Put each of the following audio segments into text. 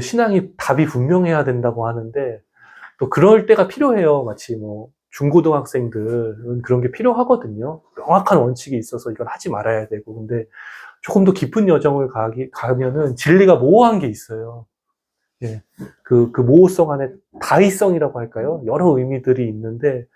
신앙이 답이 분명해야 된다고 하는데 또 그럴 때가 필요해요. 마치 뭐 중고등학생들은 그런 게 필요하거든요. 명확한 원칙이 있어서 이건 하지 말아야 되고. 근데 조금 더 깊은 여정을 가면은 진리가 모호한 게 있어요. 예. 그 모호성 안에 다의성이라고 할까요? 여러 의미들이 있는데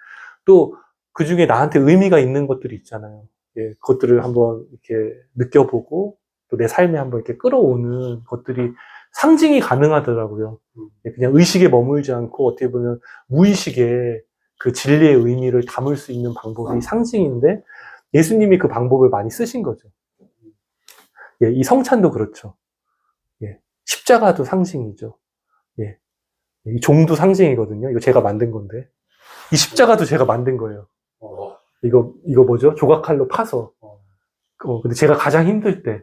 또 그 중에 나한테 의미가 있는 것들이 있잖아요. 예. 그것들을 한번 이렇게 느껴보고 또 내 삶에 한번 이렇게 끌어오는 것들이 상징이 가능하더라고요. 예, 그냥 의식에 머물지 않고 어떻게 보면 무의식에 그 진리의 의미를 담을 수 있는 방법이 상징인데 예수님이 그 방법을 많이 쓰신 거죠. 예, 이 성찬도 그렇죠. 예, 십자가도 상징이죠. 예, 이 종도 상징이거든요. 이거 제가 만든 건데. 이 십자가도 제가 만든 거예요. 이거 뭐죠? 조각칼로 파서. 근데 제가 가장 힘들 때.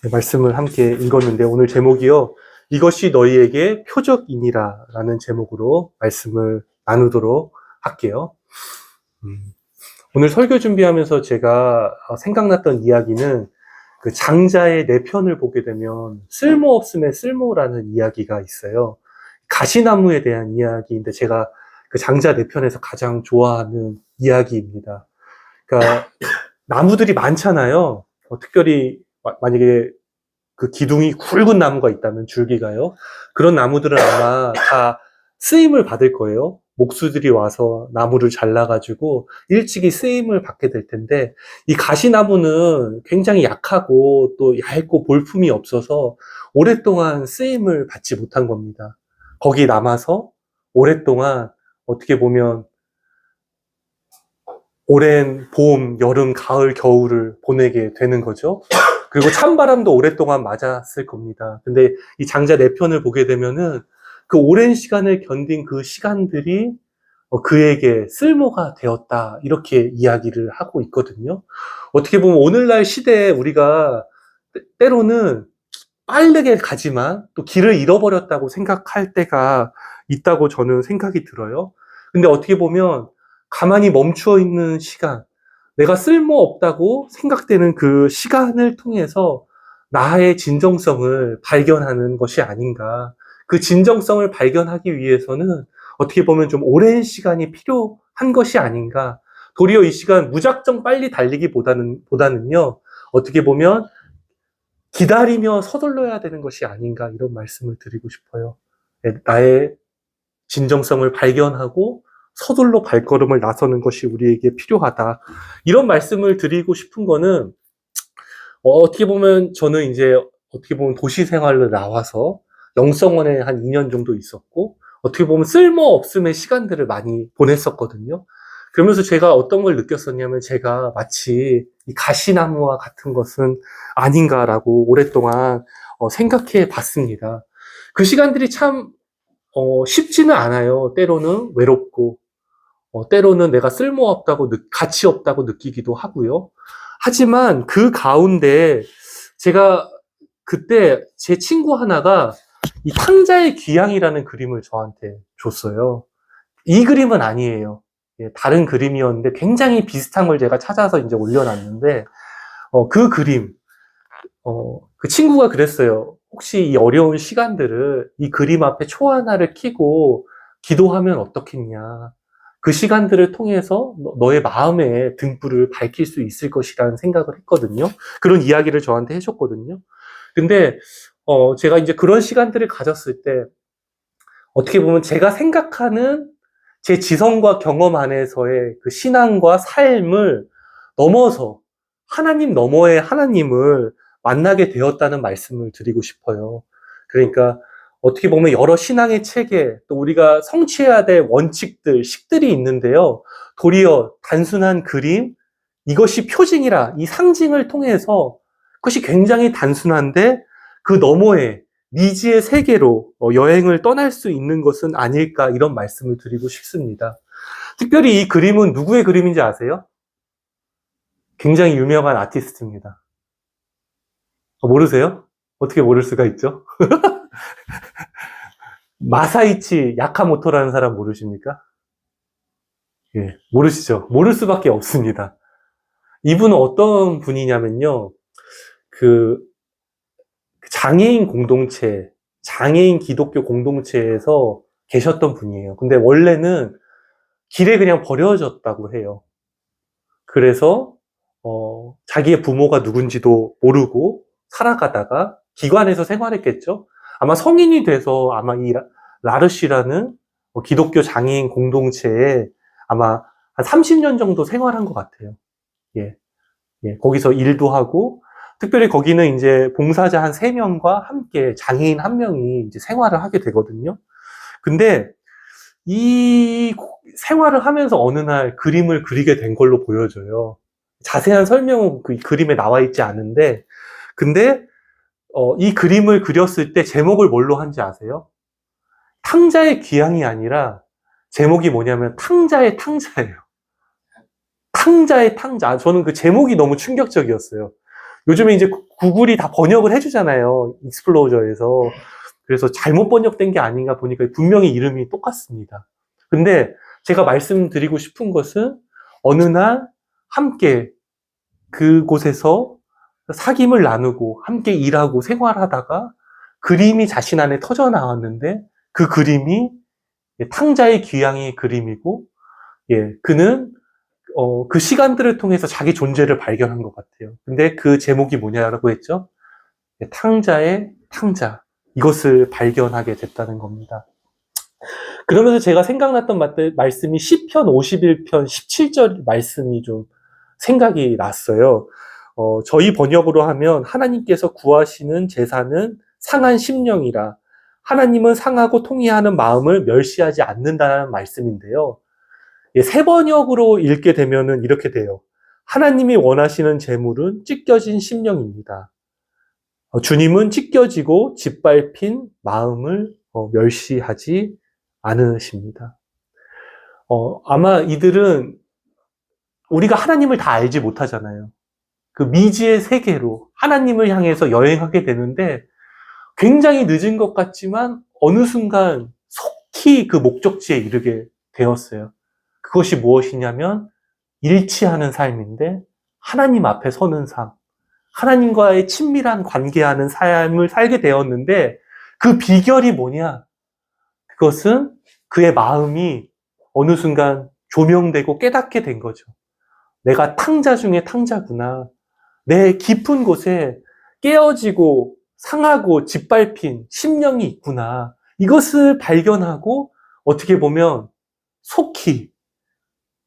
네, 말씀을 함께 읽었는데 오늘 제목이요. 이것이 너희에게 표적이니라 라는 제목으로 말씀을 나누도록 할게요. 오늘 설교 준비하면서 제가 생각났던 이야기는 그 장자의 네 편을 보게 되면 쓸모없음의 쓸모라는 이야기가 있어요. 가시나무에 대한 이야기인데 제가 그 장자 네 편에서 가장 좋아하는 이야기입니다. 그러니까 나무들이 많잖아요. 특별히 만약에 그 기둥이 굵은 나무가 있다면 줄기가요. 그런 나무들은 아마 다 쓰임을 받을 거예요. 목수들이 와서 나무를 잘라가지고 일찍이 쓰임을 받게 될 텐데 이 가시나무는 굉장히 약하고 또 얇고 볼품이 없어서 오랫동안 쓰임을 받지 못한 겁니다. 거기 남아서 오랫동안 어떻게 보면 오랜 봄, 여름, 가을, 겨울을 보내게 되는 거죠. 그리고 찬바람도 오랫동안 맞았을 겁니다. 근데 이 장자 네 편을 보게 되면은 그 오랜 시간을 견딘 그 시간들이 그에게 쓸모가 되었다. 이렇게 이야기를 하고 있거든요. 어떻게 보면 오늘날 시대에 우리가 때로는 빠르게 가지만 또 길을 잃어버렸다고 생각할 때가 있다고 저는 생각이 들어요. 근데 어떻게 보면 가만히 멈추어 있는 시간, 내가 쓸모없다고 생각되는 그 시간을 통해서 나의 진정성을 발견하는 것이 아닌가. 그 진정성을 발견하기 위해서는 어떻게 보면 좀 오랜 시간이 필요한 것이 아닌가. 도리어 이 시간 무작정 빨리 달리기보다는요, 어떻게 보면 기다리며 서둘러야 되는 것이 아닌가 이런 말씀을 드리고 싶어요. 나의 진정성을 발견하고 서둘러 발걸음을 나서는 것이 우리에게 필요하다. 이런 말씀을 드리고 싶은 거는 어떻게 보면 저는 이제 어떻게 보면 도시 생활로 나와서 영성원에 한 2년 정도 있었고 어떻게 보면 쓸모없음의 시간들을 많이 보냈었거든요. 그러면서 제가 어떤 걸 느꼈었냐면 제가 마치 이 가시나무와 같은 것은 아닌가라고 오랫동안 생각해 봤습니다. 그 시간들이 참 쉽지는 않아요. 때로는 외롭고 때로는 내가 쓸모없다고 가치 없다고 느끼기도 하고요. 하지만 그 가운데 제가 그때 제 친구 하나가 이 탕자의 귀향이라는 그림을 저한테 줬어요. 이 그림은 아니에요. 예, 다른 그림이었는데 굉장히 비슷한 걸 제가 찾아서 이제 올려놨는데 그 그림 그 친구가 그랬어요. 혹시 이 어려운 시간들을 이 그림 앞에 초 하나를 켜고 기도하면 어떻겠냐. 그 시간들을 통해서 너의 마음의 등불을 밝힐 수 있을 것이라는 생각을 했거든요. 그런 이야기를 저한테 해줬거든요. 근데 제가 이제 그런 시간들을 가졌을 때 어떻게 보면 제가 생각하는 제 지성과 경험 안에서의 그 신앙과 삶을 넘어서 하나님 너머의 하나님을 만나게 되었다는 말씀을 드리고 싶어요. 그러니까 어떻게 보면 여러 신앙의 체계, 또 우리가 성취해야 될 원칙들, 식들이 있는데요. 도리어 단순한 그림, 이것이 표징이라 이 상징을 통해서 그것이 굉장히 단순한데 그 너머에 미지의 세계로 여행을 떠날 수 있는 것은 아닐까 이런 말씀을 드리고 싶습니다. 특별히 이 그림은 누구의 그림인지 아세요? 굉장히 유명한 아티스트입니다. 모르세요? 어떻게 모를 수가 있죠? 마사이치 야카모토라는 사람 모르십니까? 예, 모르시죠? 모를 수밖에 없습니다. 이분은 어떤 분이냐면요. 그 장애인 공동체, 장애인 기독교 공동체에서 계셨던 분이에요. 근데 원래는 길에 그냥 버려졌다고 해요. 그래서 자기의 부모가 누군지도 모르고 살아가다가 기관에서 생활했겠죠. 아마 성인이 돼서 아마 이 라르시라는 기독교 장애인 공동체에 아마 한 30년 정도 생활한 것 같아요. 예, 예, 거기서 일도 하고, 특별히 거기는 이제 봉사자 한 3명과 함께 장애인 1명이 이제 생활을 하게 되거든요. 근데 이 생활을 하면서 어느 날 그림을 그리게 된 걸로 보여져요. 자세한 설명은 그 그림에 나와 있지 않은데, 근데 이 그림을 그렸을 때 제목을 뭘로 한지 아세요? 탕자의 귀향이 아니라 제목이 뭐냐면 탕자의 탕자예요. 탕자의 탕자. 저는 그 제목이 너무 충격적이었어요. 요즘에 이제 구글이 다 번역을 해주잖아요. 익스플로저에서. 그래서 잘못 번역된 게 아닌가 보니까 분명히 이름이 똑같습니다. 근데 제가 말씀드리고 싶은 것은 어느 날 함께 그곳에서 사귐을 나누고 함께 일하고 생활하다가 그림이 자신 안에 터져 나왔는데 그 그림이 탕자의 귀향의 그림이고, 예, 그는 그 시간들을 통해서 자기 존재를 발견한 것 같아요. 근데 그 제목이 뭐냐라고 했죠? 탕자의 탕자. 이것을 발견하게 됐다는 겁니다. 그러면서 제가 생각났던 말씀이 시편 51편 17절 말씀이 좀 생각이 났어요. 저희 번역으로 하면 하나님께서 구하시는 제사는 상한 심령이라 하나님은 상하고 통회하는 마음을 멸시하지 않는다는 말씀인데요. 예, 새 번역으로 읽게 되면은 이렇게 돼요. 하나님이 원하시는 제물은 찢겨진 심령입니다. 주님은 찢겨지고 짓밟힌 마음을 멸시하지 않으십니다. 아마 이들은 우리가 하나님을 다 알지 못하잖아요. 그 미지의 세계로 하나님을 향해서 여행하게 되는데 굉장히 늦은 것 같지만 어느 순간 속히 그 목적지에 이르게 되었어요. 그것이 무엇이냐면 일치하는 삶인데 하나님 앞에 서는 삶, 하나님과의 친밀한 관계하는 삶을 살게 되었는데 그 비결이 뭐냐? 그것은 그의 마음이 어느 순간 조명되고 깨닫게 된 거죠. 내가 탕자 중에 탕자구나. 내 깊은 곳에 깨어지고 상하고 짓밟힌 심령이 있구나. 이것을 발견하고 어떻게 보면 속히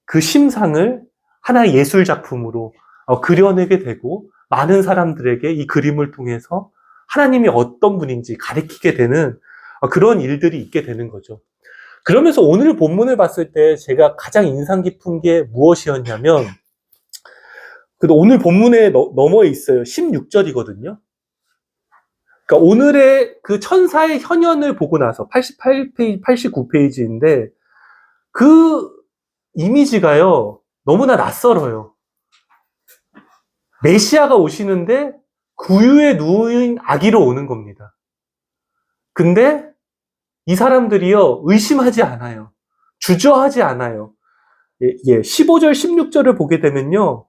그 심상을 하나의 예술 작품으로 그려내게 되고 많은 사람들에게 이 그림을 통해서 하나님이 어떤 분인지 가르치게 되는 그런 일들이 있게 되는 거죠. 그러면서 오늘 본문을 봤을 때 제가 가장 인상 깊은 게 무엇이었냐면 오늘 본문에 넘어 있어요. 16절이거든요. 그러니까 오늘의 그 천사의 현현을 보고 나서 88페이지, 89페이지인데 그 이미지가요. 너무나 낯설어요. 메시아가 오시는데 구유에 누인 아기로 오는 겁니다. 근데 이 사람들이요. 의심하지 않아요. 주저하지 않아요. 15절, 16절을 보게 되면요.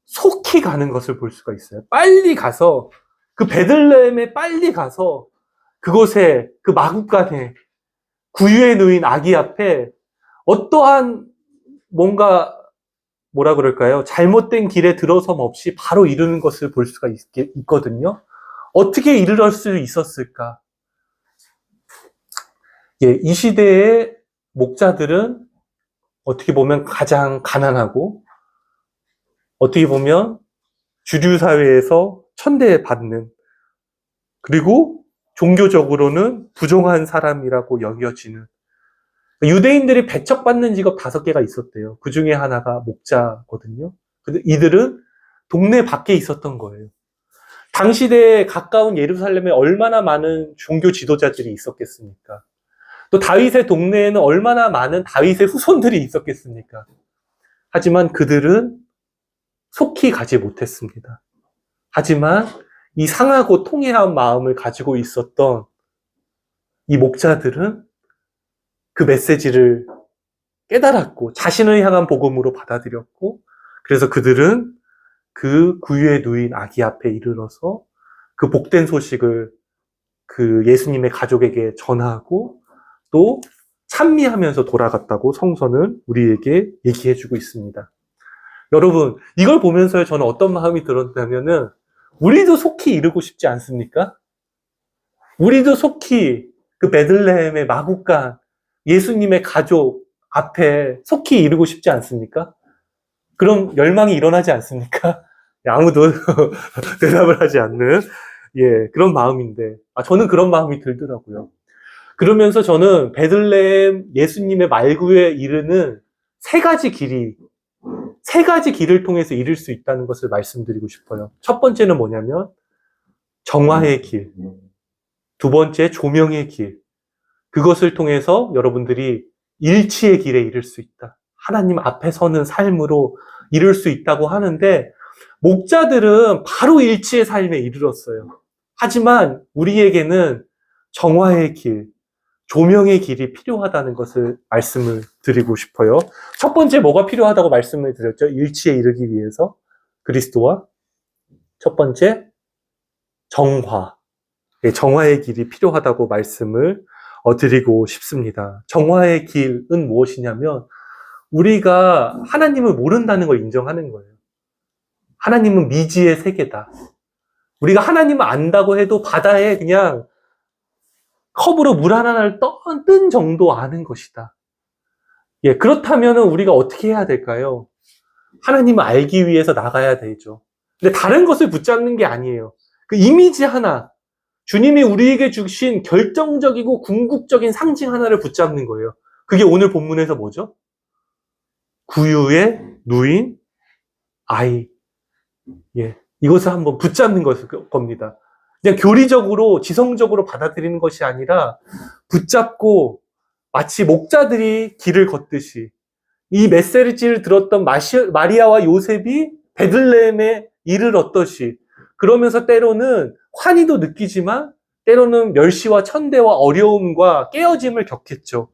속히 가는 것을 볼 수가 있어요. 빨리 가서 그 베들레헴에 빨리 가서 그곳에 그 마구간에 구유에 누인 아기 앞에 어떠한 뭔가 뭐라 그럴까요? 잘못된 길에 들어섬 없이 바로 이르는 것을 볼 수가 있거든요. 어떻게 이르렀 수 있었을까? 이 시대의 목자들은 어떻게 보면 가장 가난하고 어떻게 보면 주류 사회에서 천대받는 그리고 종교적으로는 부정한 사람이라고 여겨지는 유대인들이 배척받는 직업 5개가 있었대요. 그 중에 하나가 목자거든요. 근데 이들은 동네 밖에 있었던 거예요. 당시대에 가까운 예루살렘에 얼마나 많은 종교 지도자들이 있었겠습니까? 또 다윗의 동네에는 얼마나 많은 다윗의 후손들이 있었겠습니까? 하지만 그들은 속히 가지 못했습니다. 하지만 이 상하고 통회한 마음을 가지고 있었던 이 목자들은 그 메시지를 깨달았고 자신을 향한 복음으로 받아들였고 그래서 그들은 그 구유에 누인 아기 앞에 이르러서 그 복된 소식을 그 예수님의 가족에게 전하고 또 찬미하면서 돌아갔다고 성서는 우리에게 얘기해주고 있습니다. 여러분, 이걸 보면서 저는 어떤 마음이 들었냐면은 우리도 속히 이루고 싶지 않습니까? 우리도 속히 그 베들레헴의 마구간 예수님의 가족 앞에 속히 이루고 싶지 않습니까? 그럼 열망이 일어나지 않습니까? 아무도 대답을 하지 않는 그런 마음인데 저는 그런 마음이 들더라고요. 그러면서 저는 베들레헴 예수님의 말구에 이르는 세 가지 길을 통해서 이룰 수 있다는 것을 말씀드리고 싶어요. 첫 번째는 뭐냐면 정화의 길, 두 번째 조명의 길, 그것을 통해서 여러분들이 일치의 길에 이를 수 있다. 하나님 앞에 서는 삶으로 이룰 수 있다고 하는데 목자들은 바로 일치의 삶에 이르렀어요. 하지만 우리에게는 정화의 길, 조명의 길이 필요하다는 것을 말씀을 드리고 싶어요. 첫 번째 뭐가 필요하다고 말씀을 드렸죠? 일치에 이르기 위해서 그리스도와 첫 번째 정화, 정화의 길이 필요하다고 말씀을 드리고 싶습니다. 정화의 길은 무엇이냐면 우리가 하나님을 모른다는 걸 인정하는 거예요. 하나님은 미지의 세계다. 우리가 하나님을 안다고 해도 바다에 그냥 컵으로 물 하나를 뜬 정도 아는 것이다. 그렇다면 우리가 어떻게 해야 될까요? 하나님을 알기 위해서 나가야 되죠. 근데 다른 것을 붙잡는 게 아니에요. 그 이미지 하나, 주님이 우리에게 주신 결정적이고 궁극적인 상징 하나를 붙잡는 거예요. 그게 오늘 본문에서 뭐죠? 구유에 누인 아이. 이것을 한번 붙잡는 겁니다. 그냥 교리적으로, 지성적으로 받아들이는 것이 아니라 붙잡고 마치 목자들이 길을 걷듯이 이 메시지를 들었던 마리아와 요셉이 베들레헴에 이르렀듯이 그러면서 때로는 환희도 느끼지만 때로는 멸시와 천대와 어려움과 깨어짐을 겪겠죠.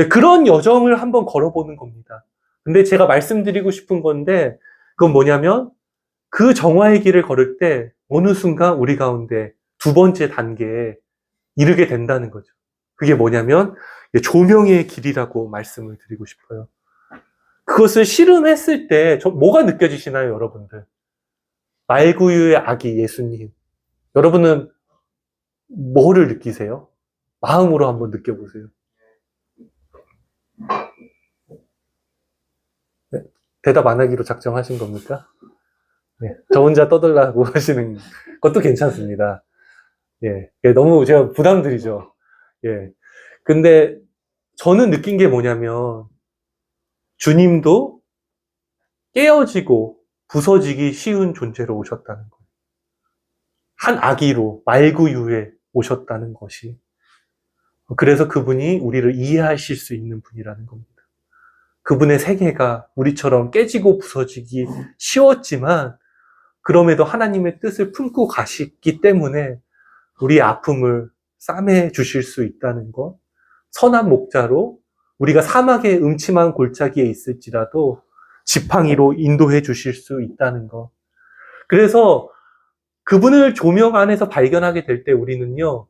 그런 여정을 한번 걸어보는 겁니다. 근데 제가 말씀드리고 싶은 건데 그건 뭐냐면 그 정화의 길을 걸을 때 어느 순간 우리 가운데 두 번째 단계에 이르게 된다는 거죠. 그게 뭐냐면 조명의 길이라고 말씀을 드리고 싶어요. 그것을 실험했을 때 뭐가 느껴지시나요, 여러분들? 말구유의 아기 예수님. 여러분은 뭐를 느끼세요? 마음으로 한번 느껴보세요. 네, 대답 안 하기로 작정하신 겁니까? 네, 저 혼자 떠들라고 하시는 것도 괜찮습니다. 너무 제가 부담드리죠. 근데 저는 느낀 게 뭐냐면 주님도 깨어지고 부서지기 쉬운 존재로 오셨다는 거예요. 한 아기로 말구유에 오셨다는 것이. 그래서 그분이 우리를 이해하실 수 있는 분이라는 겁니다. 그분의 세계가 우리처럼 깨지고 부서지기 쉬웠지만 그럼에도 하나님의 뜻을 품고 가시기 때문에 우리의 아픔을 싸매 주실 수 있다는 것. 선한 목자로 우리가 사막의 음침한 골짜기에 있을지라도 지팡이로 인도해 주실 수 있다는 것. 그래서 그분을 조명 안에서 발견하게 될 때 우리는요,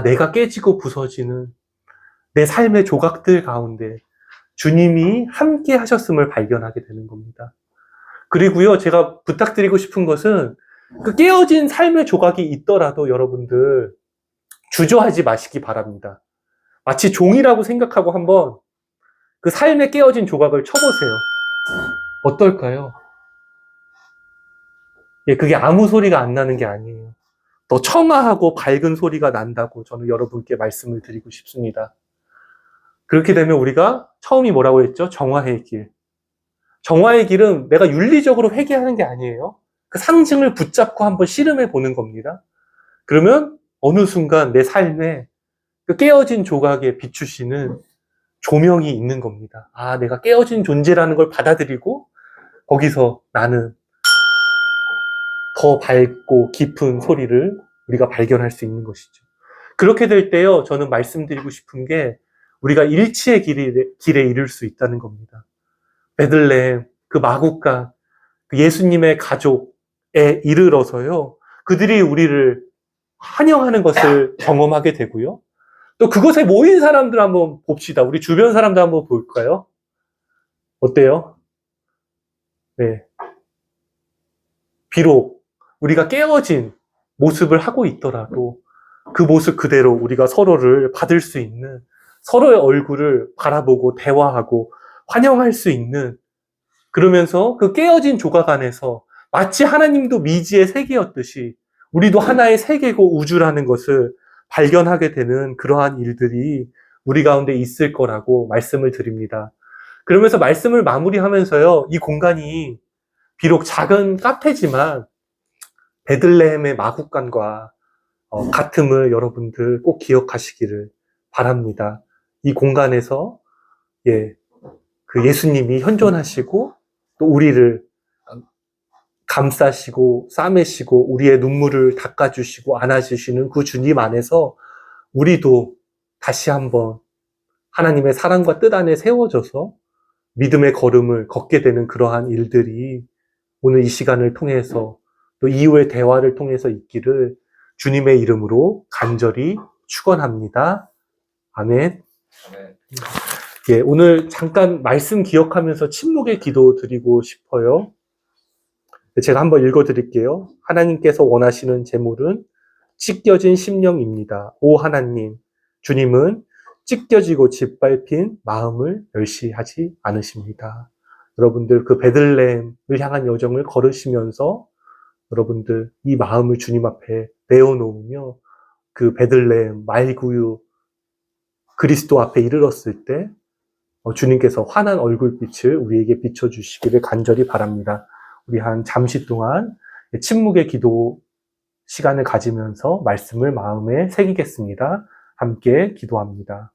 내가 깨지고 부서지는 내 삶의 조각들 가운데 주님이 함께 하셨음을 발견하게 되는 겁니다. 그리고요, 제가 부탁드리고 싶은 것은 그 깨어진 삶의 조각이 있더라도 여러분들 주저하지 마시기 바랍니다. 마치 종이라고 생각하고 한번 그 삶의 깨어진 조각을 쳐보세요. 어떨까요? 그게 아무 소리가 안 나는 게 아니에요. 더 청아하고 밝은 소리가 난다고 저는 여러분께 말씀을 드리고 싶습니다. 그렇게 되면 우리가 처음이 뭐라고 했죠? 정화의 길. 정화의 길은 내가 윤리적으로 회개하는 게 아니에요. 그 상징을 붙잡고 한번 씨름해 보는 겁니다. 그러면 어느 순간 내 삶에 그 깨어진 조각에 비추시는 조명이 있는 겁니다. 내가 깨어진 존재라는 걸 받아들이고 거기서 나는 더 밝고 깊은 소리를 우리가 발견할 수 있는 것이죠. 그렇게 될 때요, 저는 말씀드리고 싶은 게 우리가 일치의 길에 이를 수 있다는 겁니다. 베들레헴, 그 마구간, 그 예수님의 가족에 이르러서요. 그들이 우리를 환영하는 것을 경험하게 되고요. 또 그것에 모인 사람들 한번 봅시다. 우리 주변 사람들 한번 볼까요? 어때요? 네. 비록 우리가 깨어진 모습을 하고 있더라도 그 모습 그대로 우리가 서로를 받을 수 있는, 서로의 얼굴을 바라보고 대화하고 환영할 수 있는, 그러면서 그 깨어진 조각 안에서 마치 하나님도 미지의 세계였듯이 우리도 하나의 세계고 우주라는 것을 발견하게 되는 그러한 일들이 우리 가운데 있을 거라고 말씀을 드립니다. 그러면서 말씀을 마무리하면서요, 이 공간이 비록 작은 카페지만 베들레헴의 마국간과 같음을 여러분들 꼭 기억하시기를 바랍니다. 이 공간에서 그 예수님이 현존하시고 또 우리를 감싸시고 싸매시고 우리의 눈물을 닦아주시고 안아주시는 그 주님 안에서 우리도 다시 한번 하나님의 사랑과 뜻 안에 세워져서 믿음의 걸음을 걷게 되는 그러한 일들이 오늘 이 시간을 통해서 또 이후의 대화를 통해서 있기를 주님의 이름으로 간절히 축원합니다. 아멘. 예, 오늘 잠깐 말씀 기억하면서 침묵의 기도 드리고 싶어요. 제가 한번 읽어드릴게요. 하나님께서 원하시는 제물은 찢겨진 심령입니다. 오 하나님, 주님은 찢겨지고 짓밟힌 마음을 멸시하지 않으십니다. 여러분들 그 베들레헴을 향한 여정을 걸으시면서 여러분들 이 마음을 주님 앞에 내어놓으며 그 베들레헴 말구유 그리스도 앞에 이르렀을 때 주님께서 환한 얼굴빛을 우리에게 비춰주시기를 간절히 바랍니다. 우리 한 잠시 동안 침묵의 기도 시간을 가지면서 말씀을 마음에 새기겠습니다. 함께 기도합니다.